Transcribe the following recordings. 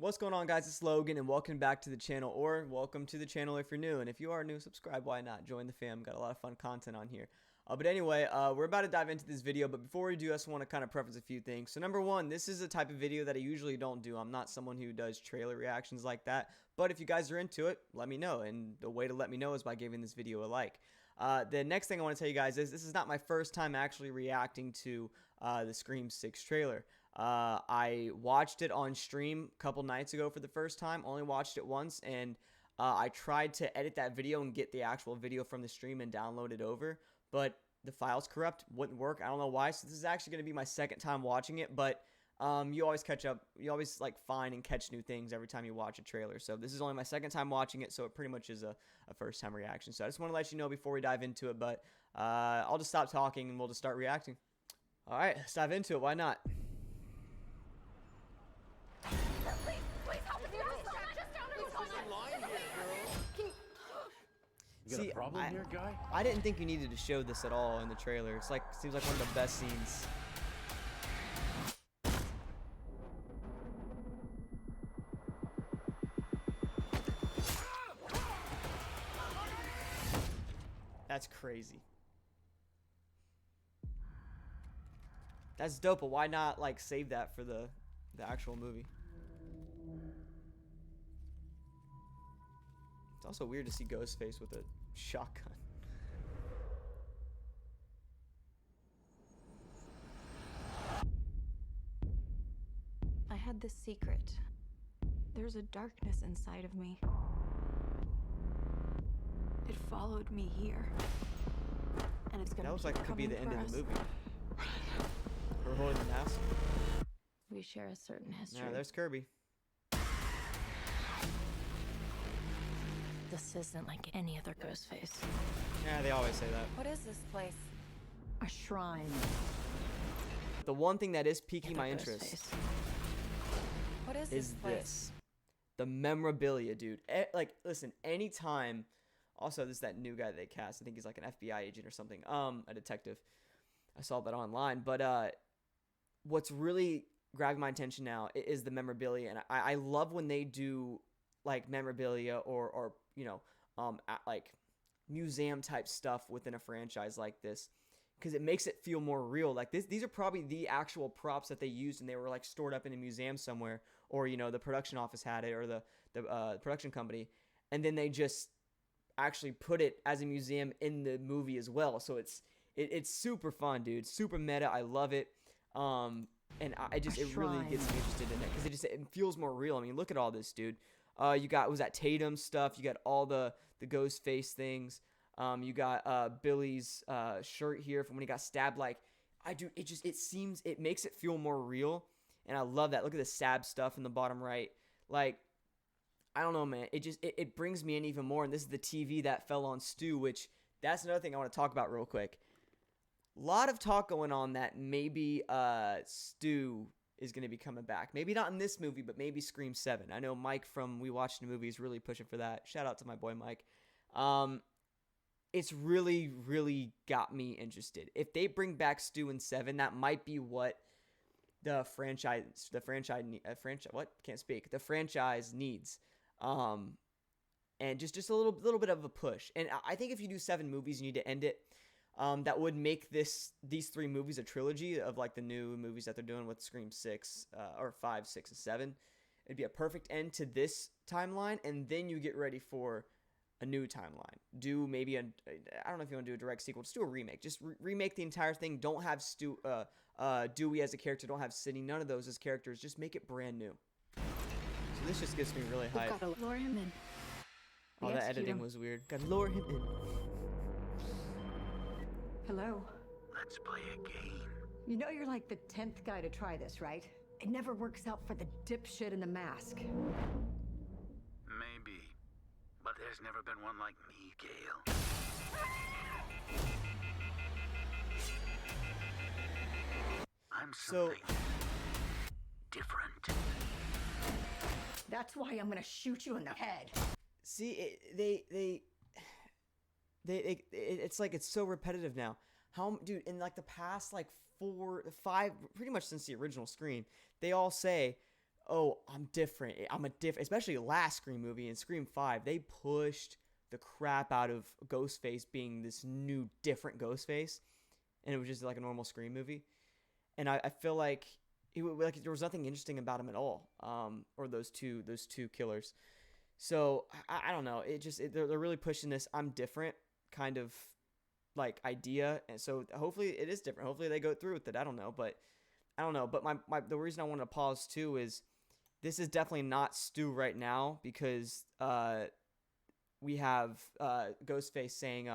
What's going on, guys? It's Logan, and welcome back to the channel, or welcome to the channel if you're new. And if you are new, subscribe. Why not? Join the fam. Got a lot of fun content on here. But anyway, we're about to dive into this video. But before we do, I just want to kind of preface a few things. So number one, this is a type of video that I usually don't do. I'm not someone who does trailer reactions like that. But if you guys are into it, let me know. And the way to let me know is by giving this video a like. The next thing I want to tell you guys is this is not my first time actually reacting to the Scream 6 trailer. I watched it on stream a couple nights ago for the first time, only watched it once, and I tried to edit that video and get the actual video from the stream and download it over, but the file's corrupt, wouldn't work. I don't know why. So this is actually going to be my second time watching it, but you always catch up. You always like find and catch new things every time you watch a trailer. So this is only my second time watching it, so it pretty much is a first time reaction. So I just want to let you know before we dive into it, but I'll just stop talking and we'll just start reacting. All right, let's dive into it. Why not? Please help me. Just down there. There's a line here, girl. You got a problem here, guy? I didn't think you needed to show this at all in the trailer. It's like, seems like one of the best scenes. That's crazy. That's dope, but why not like save that for the actual movie? It's also weird to see Ghostface with a shotgun. I had this secret. There's a darkness inside of me. It followed me here. And it's gonna That looks like it could be the end of the movie. We're holding the mask. We share a certain history. Yeah, there's Kirby. This isn't like any other Ghostface. Yeah, they always say that. What is this place? A shrine. The one thing that is piquing my interest What is is this. The memorabilia, dude. Like, listen, anytime... Also, this is that new guy that they cast. I think he's like an FBI agent or something. A detective. I saw that online. But what's really grabbing my attention now is the memorabilia. And I love when they do, like, memorabilia or you know, like, museum-type stuff within a franchise like this. Because it makes it feel more real. Like, these are probably the actual props that they used and they were, like, stored up in a museum somewhere. Or, you know, the production office had it or the production company. And then they just actually put it as a museum in the movie as well. So it's super fun, dude. Super meta. I love it. And it really gets me interested in it because it feels more real. I mean, look at all this, dude. You got, was that Tatum stuff? You got all the ghost face things. You got Billy's shirt here from when he got stabbed. Like, it makes it feel more real, and I love that. Look at the stab stuff in the bottom right. Like, I don't know, man. It brings me in even more. And this is the TV that fell on Stu, which that's another thing I want to talk about real quick. A lot of talk going on that maybe Stu is going to be coming back. Maybe not in this movie, but maybe Scream 7. I know Mike from We Watched the Movie is really pushing for that. Shout out to my boy Mike. It's really, really got me interested. If they bring back Stu in 7, that might be what the franchise needs. And just a little bit of a push. And I think if you do 7 movies, you need to end it. That would make these 3 movies a trilogy of like the new movies that they're doing with Scream 6, or 5, 6, and 7. It'd be a perfect end to this timeline, and then you get ready for a new timeline. Do maybe I don't know if you want to do a direct sequel. Just do a remake. Just remake the entire thing. Don't have Dewey as a character. Don't have Sidney. None of those as characters. Just make it brand new. So this just gets me really hyped. We've got to lure him in. Oh, that editing was weird. Gotta lure him in. Hello. Let's play a game. You know you're like the 10th guy to try this, right? It never works out for the dipshit in the mask. Maybe. But there's never been one like me, Gail. I'm something different. That's why I'm gonna shoot you in the head. See, it's like it's so repetitive now. How, dude, in like the past like 4, 5, pretty much since the original Scream, they all say, oh, I'm different. I'm a different, especially last Scream movie in Scream 5, they pushed the crap out of Ghostface being this new, different Ghostface, and it was just like a normal Scream movie. And I feel like there was nothing interesting about him at all, or those two killers. So I don't know. They're really pushing this I'm different kind of like idea, and so hopefully it is different. Hopefully they go through with it. I don't know, but the reason I want to pause too is this is definitely not Stu right now, because we have Ghostface saying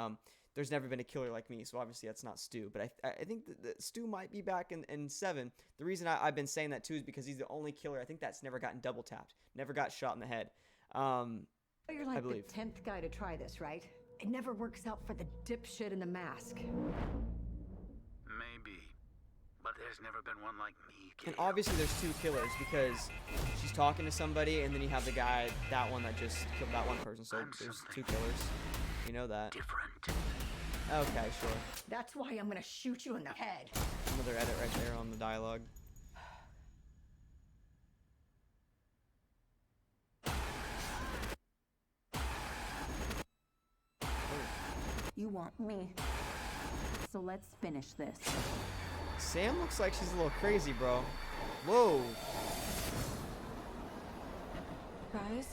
there's never been a killer like me, so obviously that's not Stu. But I think that Stu might be back in 7. The reason I've been saying that too is because he's the only killer I think that's never gotten double tapped, never got shot in the head. You're like the 10th guy to try this, right? It never works out for the dipshit in the mask. Maybe. But there's never been one like me. And obviously there's 2 killers, because she's talking to somebody, and then you have the guy, that one that just killed that one person. So there's 2 killers. You know that. Different. Okay, sure. That's why I'm gonna shoot you in the head. Another edit right there on the dialogue. You want me. So let's finish this. Sam looks like she's a little crazy, bro. Whoa. Guys?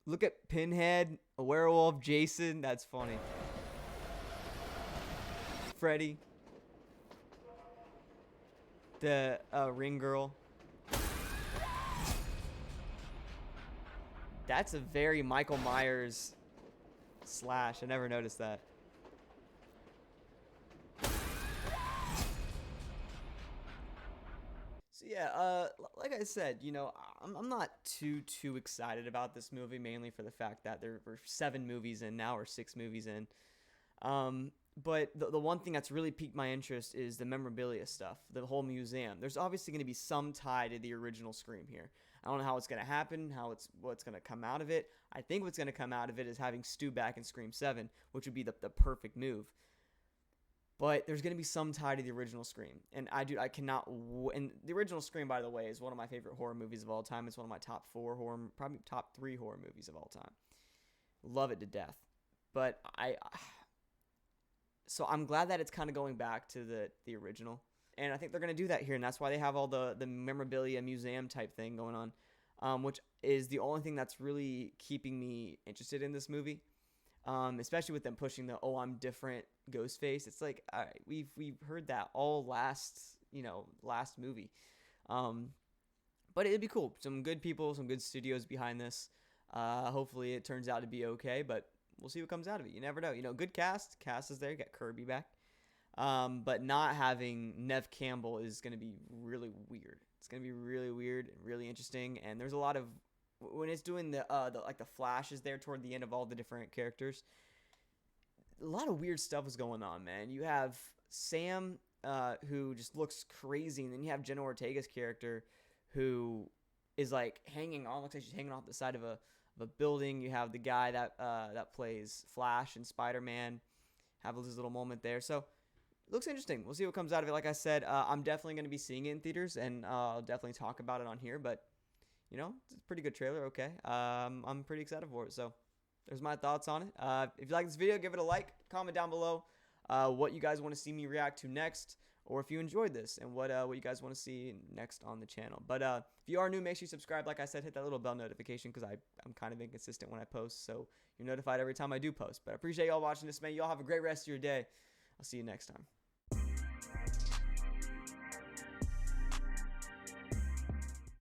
Look at Pinhead, a werewolf, Jason. That's funny. Freddy. The ring girl. That's a very Michael Myers slash. I never noticed that. So yeah, like I said, you know, I'm not too excited about this movie, mainly for the fact that there were 7 movies in now, or 6 movies in. But the one thing that's really piqued my interest is the memorabilia stuff, the whole museum. There's obviously going to be some tie to the original Scream here. I don't know how it's going to happen, what's going to come out of it. I think what's going to come out of it is having Stu back in Scream 7, which would be the perfect move. But there's going to be some tie to the original Scream. And I cannot... And the original Scream, by the way, is one of my favorite horror movies of all time. It's one of my top 4 probably top 3 horror movies of all time. Love it to death. But so I'm glad that it's kind of going back to the original. And I think they're going to do that here. And that's why they have all the memorabilia museum type thing going on. Which is the only thing that's really keeping me interested in this movie. Especially with them pushing the I'm different Ghostface. It's like, all right, we've heard that all last movie. But it'd be cool. Some good people, some good studios behind this. Hopefully it turns out to be okay, but we'll see what comes out of it. You never know. You know, good cast. Cast is there. You got Kirby back. But not having Nev Campbell is going to be really weird. It's going to be really weird and really interesting. And there's a lot of, when it's doing the flashes there toward the end of all the different characters, a lot of weird stuff is going on, man. You have Sam, who just looks crazy, and then you have Jenna Ortega's character, who is like hanging on. Looks like she's hanging off the side of a building. You have the guy that plays Flash and Spider-Man. Have this little moment there. So it looks interesting. We'll see what comes out of it. Like I said, I'm definitely going to be seeing it in theaters, and I'll definitely talk about it on here. But you know, it's a pretty good trailer. Okay, I'm pretty excited for it. So there's my thoughts on it. If you like this video, give it a like. Comment down below what you guys want to see me react to next, or if you enjoyed this and what you guys want to see next on the channel. But if you are new, make sure you subscribe. Like I said, hit that little bell notification, because I'm kind of inconsistent when I post, so you're notified every time I do post. But I appreciate y'all watching this, man. Y'all have a great rest of your day. I'll see you next time.